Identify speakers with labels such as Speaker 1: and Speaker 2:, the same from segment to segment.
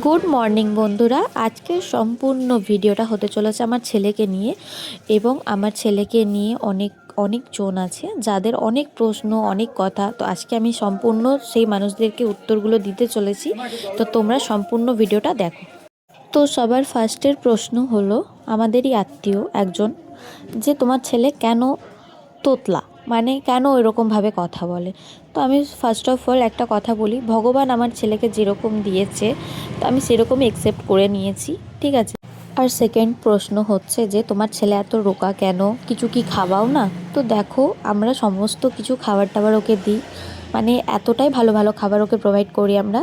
Speaker 1: Good morning বন্ধুরা, আজকের সম্পূর্ণ ভিডিওটা হতে চলেছে আমার ছেলেকে নিয়ে। এবং আমার ছেলেকে নিয়ে অনেক অনেক জন আছে যাদের অনেক প্রশ্ন, অনেক কথা। তো আজকে আমি সম্পূর্ণ সেই মানুষদেরকে উত্তরগুলো দিতে চলেছি। তো তোমরা সম্পূর্ণ ভিডিওটা দেখো। তো সবার ফার্স্টের প্রশ্ন হলো আমাদেরই আত্মীয় একজন, যে তোমার ছেলে কেন তোতলা, মানে কেন এরকমভাবে কথা বলে। তো আমি ফার্স্ট অফ অল একটা কথা বলি, ভগবান আমার ছেলেকে যেরকম দিয়েছে তো আমি সেরকমই অ্যাকসেপ্ট করে নিয়েছি, ঠিক আছে। আর সেকেন্ড প্রশ্ন হচ্ছে যে তোমার ছেলে এত রোকা কেন, কিছু কি খাওয়াও না। তো দেখো, আমরা সমস্ত কিছু খাবার টাবার ওকে দিই, মানে এতটাই ভালো ভালো খাবার ওকে প্রোভাইড করি আমরা,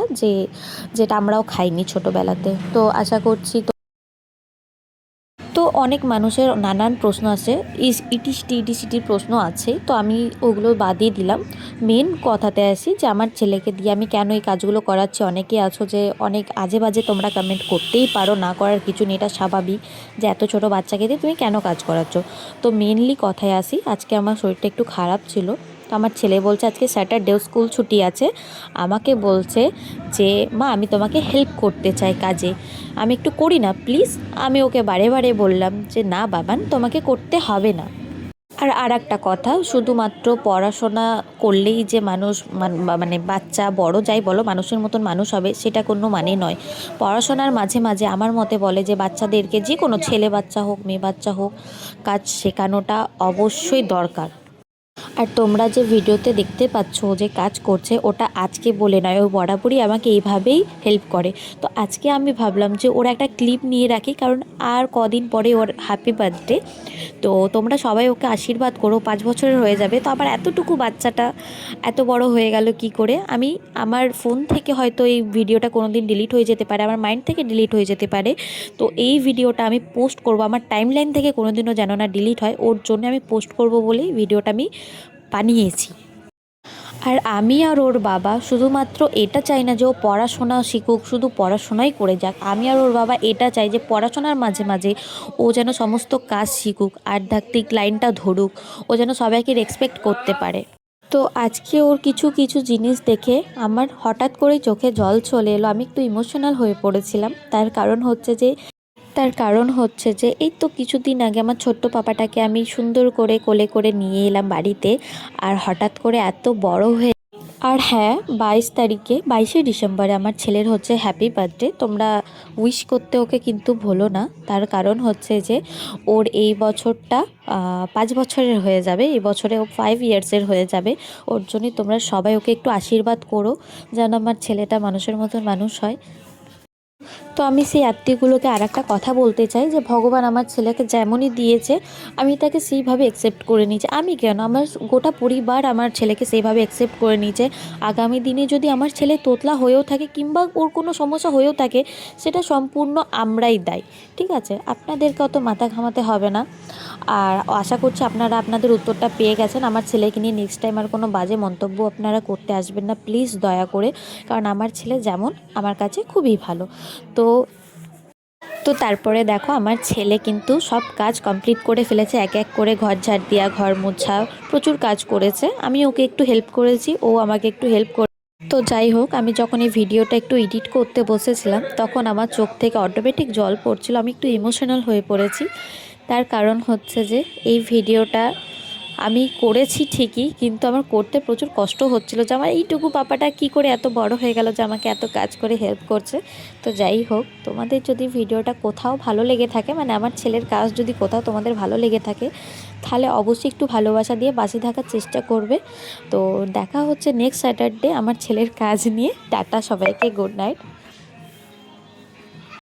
Speaker 1: যেটা আমরাও খাইনি ছোটোবেলাতে। তো আশা করছি তো অনেক মানুষের নানান প্রশ্ন আছে, ইটিসিটির প্রশ্ন আছে, তো আমি ওগুলো বাদই দিলাম। মেন কথাতে আসি যে আমার ছেলেকে দিয়ে আমি কেন এই কাজগুলো করাচ্ছি। অনেকে আছো যে অনেক আজে বাজে তোমরা কমেন্ট করতেই পারো, না করার কিছু নেই, এটা স্বাভাবিক যে এত ছোট বাচ্চাকে দিয়ে তুমি কেন কাজ করাচ্ছ। তো মেনলি কথায় আসি, আজকে আমার শরীরটা একটু খারাপ ছিল। তো আমার ছেলে বলছে আজকে স্যাটারডেও স্কুল ছুটি আছে, আমাকে বলছে যে মা আমি তোমাকে হেল্প করতে চাই কাজে, আমি একটু করি না প্লিজ। আমি ওকে বারে বারে বললাম যে না বাবান, তোমাকে করতে হবে না। আর একটা কথা, শুধুমাত্র পড়াশোনা করলেই যে মানুষ মানে বাচ্চা বড় যাই বলো মানুষের মতন মানুষ হবে, সেটা কোনো মানে নয়। পড়াশোনার মাঝে মাঝে আমার মতে বলে যে বাচ্চাদেরকে, যে কোনো ছেলে বাচ্চা হোক মেয়ে বাচ্চা হোক, কাজ শেখানোটা অবশ্যই দরকার। আর তোমরা যে ভিডিওতে দেখতে পাচ্ছ যে কাজ করছে, ওটা আজকে বলে নয়, ও বরাবরই আমাকে এইভাবেই হেল্প করে। তো আজকে আমি ভাবলাম যে ওর একটা ক্লিপ নিয়ে রাখি, কারণ আর কদিন পরে ওর হ্যাপি বার্থডে। তো তোমরা সবাই ওকে আশীর্বাদ করো, 5 বছরের হয়ে যাবে। তো আবার এতটুকু বাচ্চাটা এত বড় হয়ে গেল কি করে। আমি আমার ফোন থেকে হয়তো এই ভিডিওটা কোনো দিন ডিলিট হয়ে যেতে পারে, আমার মাইন্ড থেকে ডিলিট হয়ে যেতে পারে। তো এই ভিডিওটা আমি পোস্ট করব, আমার টাইমলাইন থেকে কোনো দিনও যেন না ডিলিট হয়, ওর জন্য আমি পোস্ট করব বলেই ভিডিওটা আমি বানিয়েছি। আর আমি আর ওর বাবা শুধুমাত্র এটা চাই না যে ও পড়াশোনা শিখুক, শুধু পড়াশোনাই করে যাক। আমি আর ওর বাবা এটা চাই যে পড়াশোনার মাঝে মাঝে ও যেন সমস্ত কাজ শিখুক, আধ্যাত্মিক লাইনটা ধরুক, ও যেন সবাইকে রেসপেক্ট করতে পারে। তো আজকে ওর কিছু কিছু জিনিস দেখে আমার হঠাৎ করেই চোখে জল চলে এলো, আমি একটু ইমোশনাল হয়ে পড়েছিলাম। তার কারণ হচ্ছে যে এই তো কিছুদিন আগে আমার ছোট্ট পাপাটাকে আমি সুন্দর করে কোলে করে নিয়ে এলাম বাড়িতে। আর হঠাৎ করে এত বড় হয়ে, আর হ্যাঁ, 22 তারিখে 22শে ডিসেম্বরে আমার ছেলের হচ্ছে হ্যাপি বার্থডে। তোমরা উইশ করতে ওকে কিন্তু ভুলো না। তার কারণ হচ্ছে যে ওর এই বছরটা 5 বছরের হয়ে যাবে, এই বছরে ও 5 ইয়ার্সের হয়ে যাবে। ওর জন্যই তোমরা সবাই ওকে একটু আশীর্বাদ করো, যেন আমার ছেলেটা মানুষের মতন মানুষ হয়। তো আমি সেই আত্মীয়গুলোকে আর একটা কথা বলতে চাই যে ভগবান আমার ছেলেকে যেমনই দিয়েছে আমি তাকে সেইভাবে অ্যাকসেপ্ট করে নিয়েছি। আমি কেন, আমার গোটা পরিবার আমার ছেলেকে সেইভাবে অ্যাকসেপ্ট করে নিয়েছে। আগামী দিনে যদি আমার ছেলে তোতলা হয়েও থাকে কিংবা ওর কোনো সমস্যা হয়েও থাকে, সেটা সম্পূর্ণ আমরাই দায়ী, ঠিক আছে। আপনাদেরকে অত মাথা ঘামাতে হবে না। আর আশা করছি আপনারা আপনাদের উত্তরটা পেয়ে গেছেন। আমার ছেলেকে নিয়ে নেক্সট টাইম আর কোনো বাজে মন্তব্য আপনারা করতে আসবেন না প্লিজ, দয়া করে। কারণ আমার ছেলে যেমন আমার কাছে খুবই ভালো। তো তো তারপরে দেখো আমার ছেলে কিন্তু সব কাজ কমপ্লিট করে ফেলেছে, এক এক করে ঘর ঝাড় দেওয়া, ঘর মোছা, প্রচুর কাজ করেছে। আমি ওকে একটু হেল্প করেছি, ও আমাকে একটু হেল্প করে। তো যাই হোক, আমি যখন এই ভিডিওটা একটু এডিট করতে বসেছিলাম তখন আমার চোখ থেকে অটোমেটিক জল পড়ছিল, আমি একটু ইমোশনাল হয়ে পড়েছি। তার কারণ হচ্ছে যে এই ভিডিওটা আমি করেছি ঠিকই, কিন্তু আমার করতে প্রচুর কষ্ট হচ্ছিল যে আমার এইটুকু পাপাটা কি করে এত বড় হয়ে গেল যে আমাকে এত কাজ করে হেল্প করছে। তো যাই হোক, তোমাদের যদি ভিডিওটা কোথাও ভালো লেগে থাকে, মানে আমার ছেলের কাজ যদি কোথাও তোমাদের ভালো লেগে থাকে, তাহলে অবশ্যই একটু ভালোবাসা দিয়ে পাশে থাকার চেষ্টা করবে। তো দেখা হচ্ছে নেক্সট স্যাটারডে আমার ছেলের কাজ নিয়ে। টাটা সবাইকে, গুড নাইট।